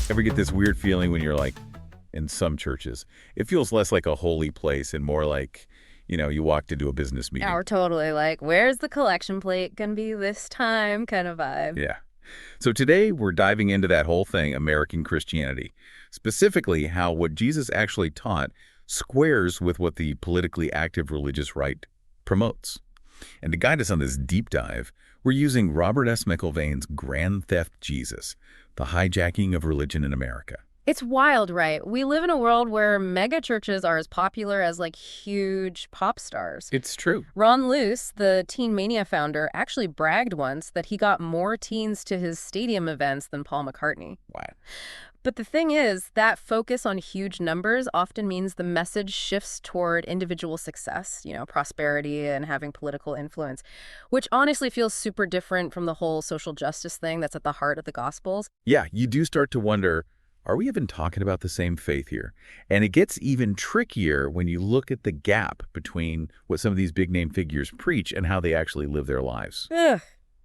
Ever get this weird feeling when you're like in some churches? It feels less like a holy place and more like, you walked into a business Yeah, meeting. we're totally like, where's the collection plate gonna be this time kind of vibe. Yeah. So today we're diving into that whole thing, American Christianity, specifically how what Jesus actually taught squares with what the politically active religious right promotes. And to guide us on this deep dive, we're using Robert S. McElvaine's Grand Theft Jesus, the hijacking of religion in America. It's wild, right? We live in a world where megachurches are as popular as like huge pop stars. It's true. Ron Luce, the Teen Mania founder, actually bragged once that he got more teens to his stadium events than Paul McCartney. Wow. But the thing is, that focus on huge numbers often means the message shifts toward individual success, prosperity and having political influence, which honestly feels super different from the whole social justice thing that's at the heart of the Gospels. Yeah, you do start to wonder, are we even talking about the same faith here? And it gets even trickier when you look at the gap between what some of these big-name figures preach and how they actually live their lives. Ugh.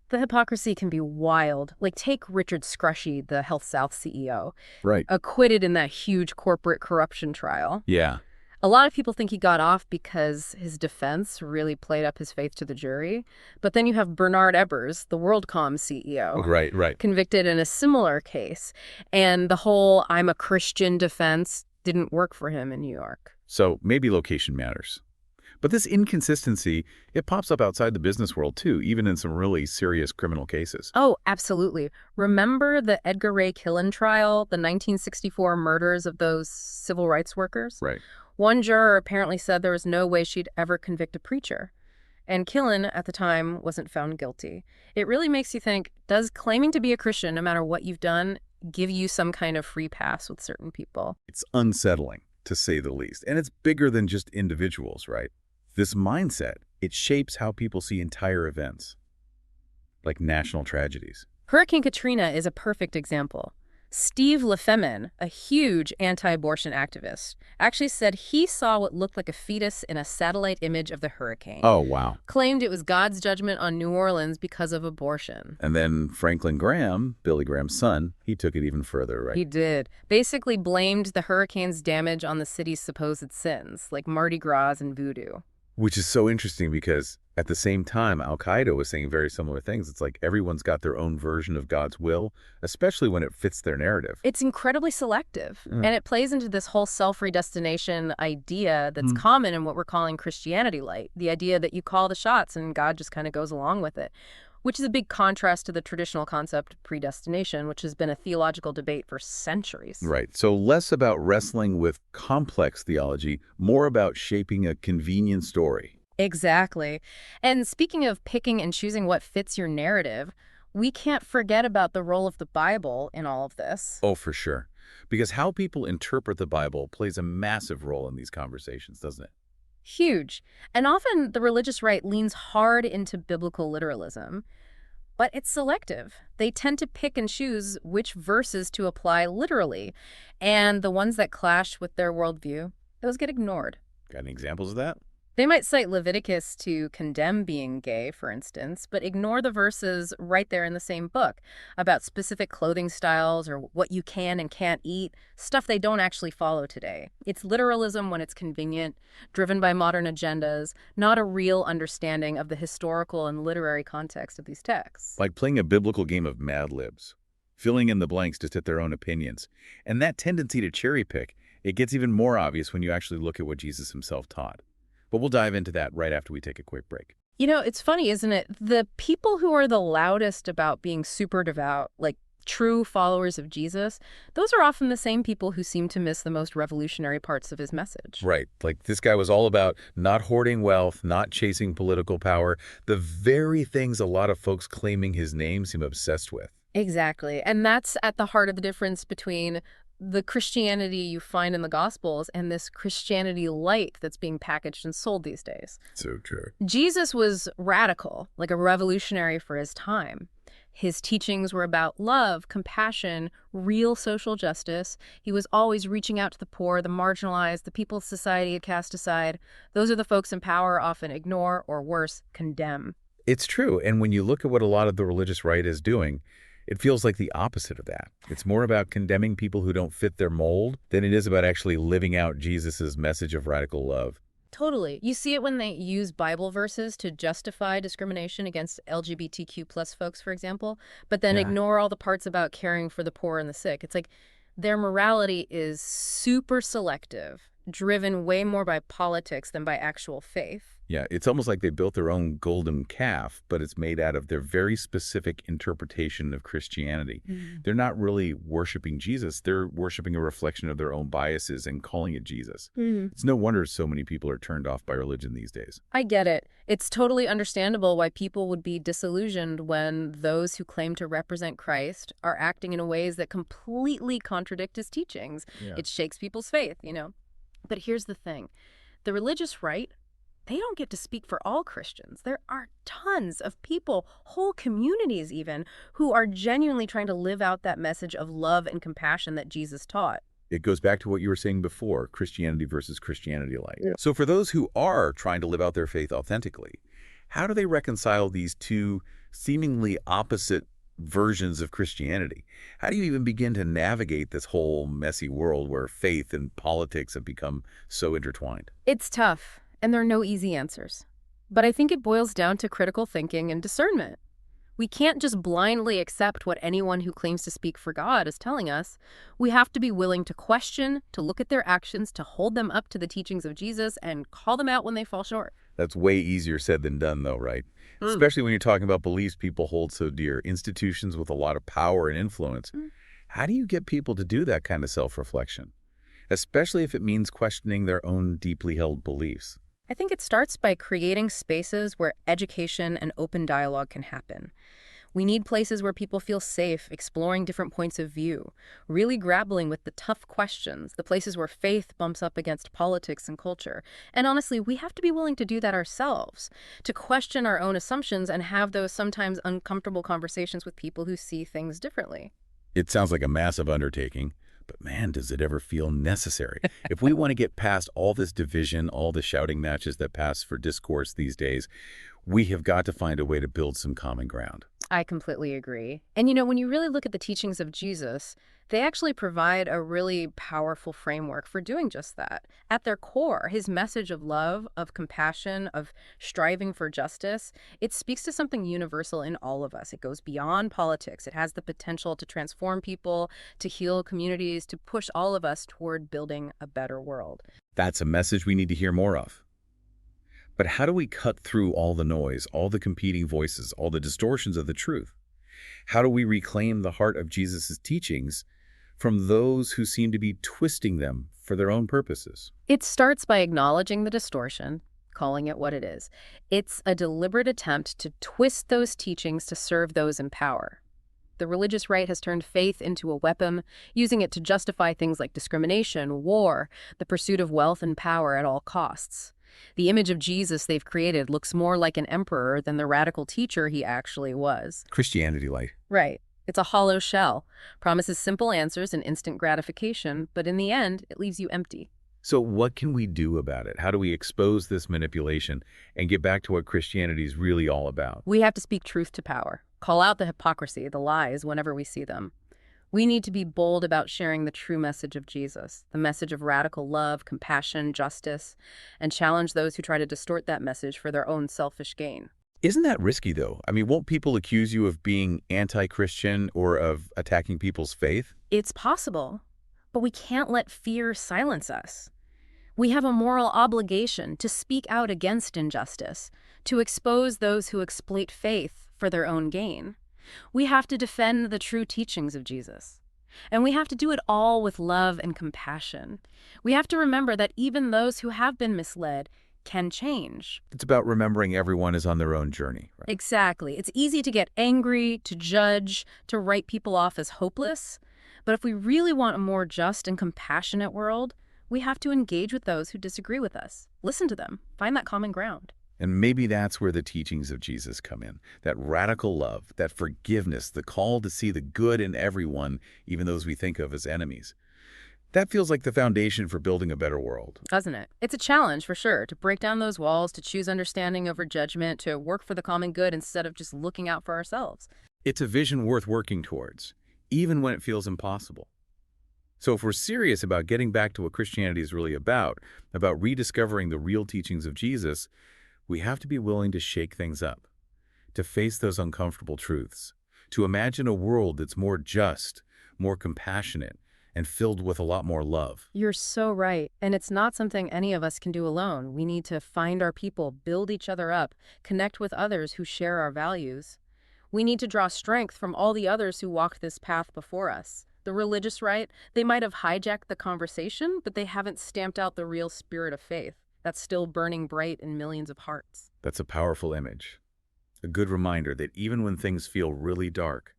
The hypocrisy can be wild. Like, take Richard Scrushy, the Health South CEO, Right. acquitted in that huge corporate corruption trial. Yeah. A lot of people think he got off because his defense really played up his faith to the jury. But then you have Bernard Ebbers, the WorldCom CEO, Right. convicted in a similar case. And the whole "I'm a Christian" defense didn't work for him in New York. So maybe location matters. But this inconsistency, it pops up outside the business world too, even in some really serious criminal cases. Oh, absolutely. Remember the Edgar Ray Killen trial, the 1964 murders of those civil rights workers? Right. One juror apparently said there was no way she'd ever convict a preacher. And Killen, at the time, wasn't found guilty. It really makes you think, does claiming to be a Christian, no matter what you've done, give you some kind of free pass with certain people? It's unsettling, to say the least. And it's bigger than just individuals, right? This mindset, it shapes how people see entire events, like national tragedies. Hurricane Katrina is a perfect example. Steve Lefemin, a huge anti-abortion activist, actually said he saw what looked like a fetus in a satellite image of the hurricane. Oh, wow. Claimed it was God's judgment on New Orleans because of abortion. And then Franklin Graham, Billy Graham's son, he took it even further, right? He did. Basically blamed the hurricane's damage on the city's supposed sins, like Mardi Gras and voodoo. Which is so interesting because at the same time, Al-Qaeda was saying very similar things. It's like everyone's got their own version of God's will, especially when it fits their narrative. It's incredibly selective, and it plays into this whole self-redestination idea that's common in what we're calling Christianity light, the idea that you call the shots and God just kind of goes along with it, which is a big contrast to the traditional concept of predestination, which has been a theological debate for centuries. Right. So less about wrestling with complex theology, more about shaping a convenient story. Exactly. And speaking of picking and choosing what fits your narrative, we can't forget about the role of the Bible in all of this. Oh, for sure. Because how people interpret the Bible plays a massive role in these conversations, doesn't it? Huge. And often the religious right leans hard into biblical literalism, but it's selective. They tend to pick and choose which verses to apply literally, and the ones that clash with their worldview, those get ignored. Got any examples of that? They might cite Leviticus to condemn being gay, for instance, but ignore the verses right there in the same book about specific clothing styles or what you can and can't eat, stuff they don't actually follow today. It's literalism when it's convenient, driven by modern agendas, not a real understanding of the historical and literary context of these texts. Like playing a biblical game of Mad Libs, filling in the blanks to fit their own opinions. And that tendency to cherry pick, it gets even more obvious when you actually look at what Jesus himself taught. But we'll dive into that right after we take a quick break. It's funny, isn't it? The people who are the loudest about being super devout, like true followers of Jesus, those are often the same people who seem to miss the most revolutionary parts of his message. Right. Like this guy was all about not hoarding wealth, not chasing political power, the very things a lot of folks claiming his name seem obsessed with. Exactly. And that's at the heart of the difference between the Christianity you find in the Gospels and this Christianity light that's being packaged and sold these days. So true. Jesus was radical, like a revolutionary for his time. His teachings were about love, compassion, real social justice. He was always reaching out to the poor, the marginalized, the people society had cast aside. Those are the folks in power often ignore or, worse, condemn. It's true. And when you look at what a lot of the religious right is doing, It feels like the opposite of that. It's more about condemning people who don't fit their mold than it is about actually living out Jesus's message of radical love. Totally. You see it when they use Bible verses to justify discrimination against LGBTQ plus folks, for example, but then Yeah. ignore all the parts about caring for the poor and the sick. It's like their morality is super selective, driven way more by politics than by actual faith. Yeah, it's almost like they built their own golden calf, but it's made out of their very specific interpretation of Christianity. They're not really worshiping Jesus. They're worshiping a reflection of their own biases and calling it Jesus. It's no wonder so many people are turned off by religion these days. I get it. It's totally understandable why people would be disillusioned when those who claim to represent Christ are acting in ways that completely contradict his teachings. Yeah. It shakes people's faith. But here's the thing. The religious right, they don't get to speak for all Christians. There are tons of people, whole communities even, who are genuinely trying to live out that message of love and compassion that Jesus taught. It goes back to what you were saying before, Christianity versus Christianity light. Yeah. So for those who are trying to live out their faith authentically, how do they reconcile these two seemingly opposite versions of Christianity? How do you even begin to navigate this whole messy world where faith and politics have become so intertwined? It's tough, and there are no easy answers. But I think it boils down to critical thinking and discernment. We can't just blindly accept what anyone who claims to speak for God is telling us. We have to be willing to question, to look at their actions, to hold them up to the teachings of Jesus, and call them out when they fall short. That's way easier said than done, though, right? Especially when you're talking about beliefs people hold so dear, institutions with a lot of power and influence. How do you get people to do that kind of self-reflection, especially if it means questioning their own deeply held beliefs? I think it starts by creating spaces where education and open dialogue can happen. We need places where people feel safe exploring different points of view, really grappling with the tough questions, the places where faith bumps up against politics and culture. And honestly, we have to be willing to do that ourselves, to question our own assumptions and have those sometimes uncomfortable conversations with people who see things differently. It sounds like a massive undertaking, but man, does it ever feel necessary. If we want to get past all this division, all the shouting matches that pass for discourse these days, we have got to find a way to build some common ground. I completely agree. And when you really look at the teachings of Jesus, they actually provide a really powerful framework for doing just that. At their core, his message of love, of compassion, of striving for justice, it speaks to something universal in all of us. It goes beyond politics. It has the potential to transform people, to heal communities, to push all of us toward building a better world. That's a message we need to hear more of. But how do we cut through all the noise, all the competing voices, all the distortions of the truth? How do we reclaim the heart of Jesus' teachings from those who seem to be twisting them for their own purposes? It starts by acknowledging the distortion, calling it what it is. It's a deliberate attempt to twist those teachings to serve those in power. The religious right has turned faith into a weapon, using it to justify things like discrimination, war, the pursuit of wealth and power at all costs. The image of Jesus they've created looks more like an emperor than the radical teacher he actually was. Christianity light. Right. It's a hollow shell, promises simple answers and instant gratification, but in the end, it leaves you empty. So what can we do about it? How do we expose this manipulation and get back to what Christianity is really all about? We have to speak truth to power, call out the hypocrisy, the lies whenever we see them. We need to be bold about sharing the true message of Jesus, the message of radical love, compassion, justice, and challenge those who try to distort that message for their own selfish gain. Isn't that risky, though? I mean, won't people accuse you of being anti-Christian or of attacking people's faith? It's possible, but we can't let fear silence us. We have a moral obligation to speak out against injustice, to expose those who exploit faith for their own gain. We have to defend the true teachings of Jesus. And we have to do it all with love and compassion. We have to remember that even those who have been misled can change. It's about remembering everyone is on their own journey, right? Exactly. It's easy to get angry, to judge, to write people off as hopeless. But if we really want a more just and compassionate world, we have to engage with those who disagree with us. Listen to them. Find that common ground. And maybe that's where the teachings of Jesus come in. That radical love, that forgiveness, the call to see the good in everyone, even those we think of as enemies. That feels like the foundation for building a better world. Doesn't it? It's a challenge, for sure, to break down those walls, to choose understanding over judgment, to work for the common good instead of just looking out for ourselves. It's a vision worth working towards, even when it feels impossible. So if we're serious about getting back to what Christianity is really about rediscovering the real teachings of Jesus, we have to be willing to shake things up, to face those uncomfortable truths, to imagine a world that's more just, more compassionate, and filled with a lot more love. You're so right. And it's not something any of us can do alone. We need to find our people, build each other up, connect with others who share our values. We need to draw strength from all the others who walked this path before us. The religious right, they might have hijacked the conversation, but they haven't stamped out the real spirit of faith that's still burning bright in millions of hearts. That's a powerful image. A good reminder that even when things feel really dark,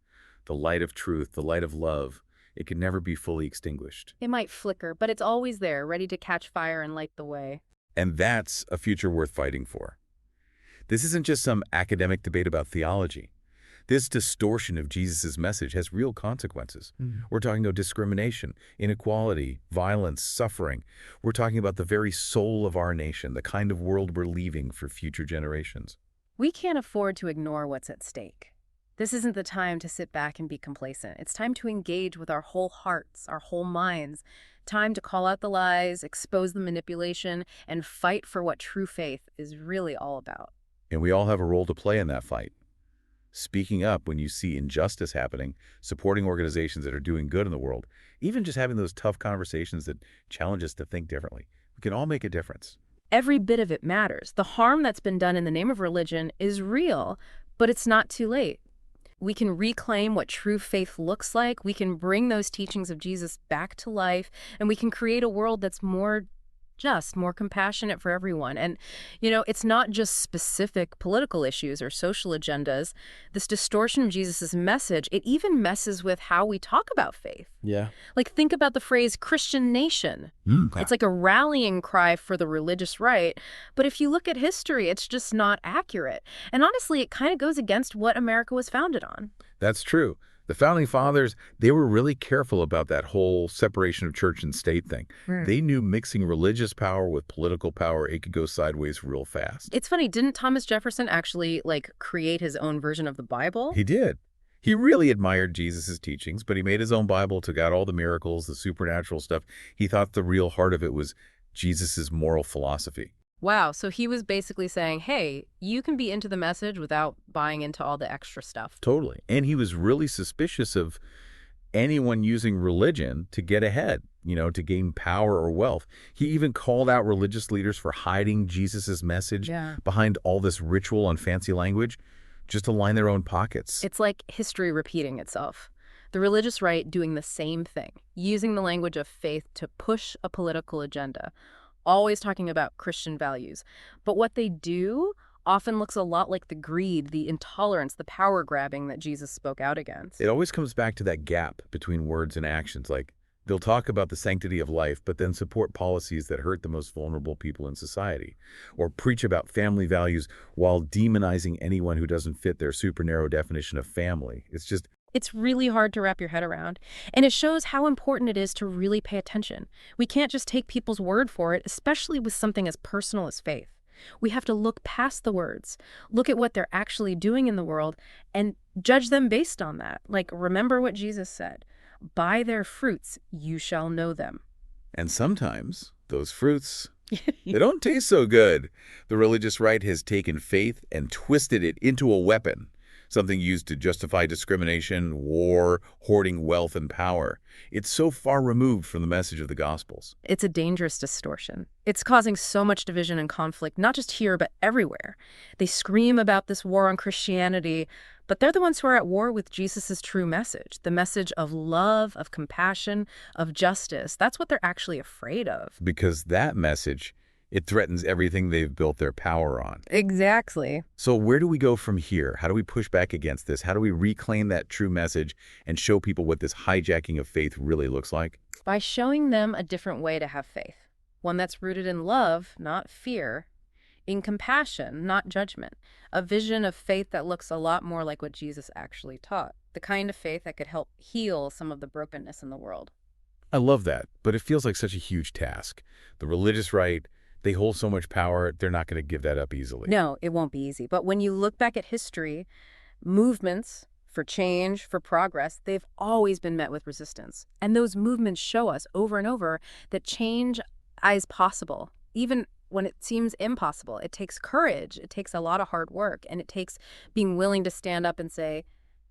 the light of truth, the light of love, it can never be fully extinguished. It might flicker, but it's always there, ready to catch fire and light the way. And that's a future worth fighting for. This isn't just some academic debate about theology. This distortion of Jesus' message has real consequences. We're talking about discrimination, inequality, violence, suffering. We're talking about the very soul of our nation, the kind of world we're leaving for future generations. We can't afford to ignore what's at stake. This isn't the time to sit back and be complacent. It's time to engage with our whole hearts, our whole minds. Time to call out the lies, expose the manipulation, and fight for what true faith is really all about. And we all have a role to play in that fight. Speaking up when you see injustice happening, supporting organizations that are doing good in the world, even just having those tough conversations that challenge us to think differently. We can all make a difference. Every bit of it matters. The harm that's been done in the name of religion is real, but it's not too late. We can reclaim what true faith looks like. We can bring those teachings of Jesus back to life, and we can create a world that's more just, more compassionate for everyone. And, it's not just specific political issues or social agendas. This distortion of Jesus's message, it even messes with how we talk about faith. Yeah. Like, think about the phrase Christian nation. Okay. It's like a rallying cry for the religious right. But if you look at history, it's just not accurate. And honestly, it kind of goes against what America was founded on. That's true. The Founding Fathers, they were really careful about that whole separation of church and state thing. They knew mixing religious power with political power, it could go sideways real fast. It's funny, didn't Thomas Jefferson actually, create his own version of the Bible? He did. He really admired Jesus' teachings, but he made his own Bible, took out all the miracles, the supernatural stuff. He thought the real heart of it was Jesus' moral philosophy. Wow, so he was basically saying, hey, you can be into the message without buying into all the extra stuff. Totally. And he was really suspicious of anyone using religion to get ahead, to gain power or wealth. He even called out religious leaders for hiding Jesus' message behind all this ritual and fancy language just to line their own pockets. It's like history repeating itself. The religious right doing the same thing, using the language of faith to push a political agenda, always talking about Christian values. But what they do often looks a lot like the greed, the intolerance, the power grabbing that Jesus spoke out against. It always comes back to that gap between words and actions. Like, they'll talk about the sanctity of life, but then support policies that hurt the most vulnerable people in society, or preach about family values while demonizing anyone who doesn't fit their super narrow definition of family. It's really hard to wrap your head around, and it shows how important it is to really pay attention. We can't just take people's word for it, especially with something as personal as faith. We have to look past the words, look at what they're actually doing in the world, and judge them based on that. Remember what Jesus said, "By their fruits you shall know them." And sometimes those fruits, they don't taste so good. The religious right has taken faith and twisted it into a weapon. Something used to justify discrimination, war, hoarding wealth and power. It's so far removed from the message of the Gospels. It's a dangerous distortion. It's causing so much division and conflict, not just here, but everywhere. They scream about this war on Christianity, but they're the ones who are at war with Jesus' true message, the message of love, of compassion, of justice. That's what they're actually afraid of. Because that message, it threatens everything they've built their power on. Exactly. So where do we go from here? How do we push back against this? How do we reclaim that true message and show people what this hijacking of faith really looks like? By showing them a different way to have faith. One that's rooted in love, not fear. In compassion, not judgment. A vision of faith that looks a lot more like what Jesus actually taught. The kind of faith that could help heal some of the brokenness in the world. I love that, but it feels like such a huge task. The religious right, they hold so much power, they're not going to give that up easily. No, it won't be easy. But when you look back at history, movements, for change, for progress, they've always been met with resistance. And those movements show us over and over that change is possible, even when it seems impossible. It takes courage, it takes a lot of hard work, and it takes being willing to stand up and say,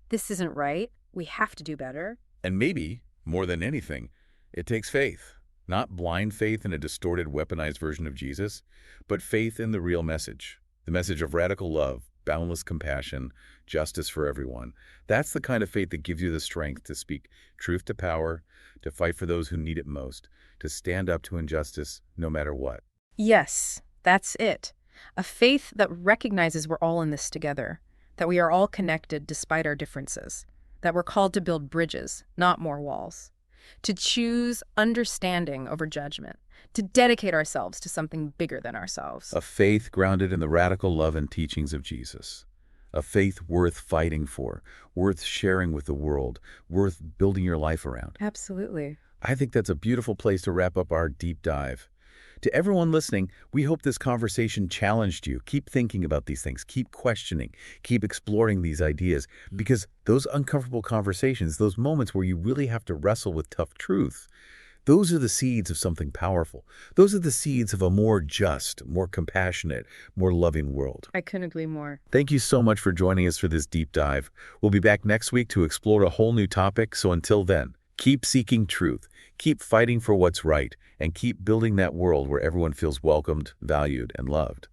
this isn't right, we have to do better. And maybe, more than anything, it takes faith. Not blind faith in a distorted, weaponized version of Jesus, but faith in the real message. The message of radical love, boundless compassion, justice for everyone. That's the kind of faith that gives you the strength to speak truth to power, to fight for those who need it most, to stand up to injustice no matter what. Yes, that's it. A faith that recognizes we're all in this together, that we are all connected despite our differences, that we're called to build bridges, not more walls, to choose understanding over judgment, to dedicate ourselves to something bigger than ourselves. A faith grounded in the radical love and teachings of Jesus. A faith worth fighting for, worth sharing with the world, worth building your life around. Absolutely. I think that's a beautiful place to wrap up our deep dive. To everyone listening, we hope this conversation challenged you. Keep thinking about these things. Keep questioning. Keep exploring these ideas. Because those uncomfortable conversations, those moments where you really have to wrestle with tough truth, those are the seeds of something powerful. Those are the seeds of a more just, more compassionate, more loving world. I couldn't agree more. Thank you so much for joining us for this deep dive. We'll be back next week to explore a whole new topic. So until then, keep seeking truth, keep fighting for what's right, and keep building that world where everyone feels welcomed, valued, and loved.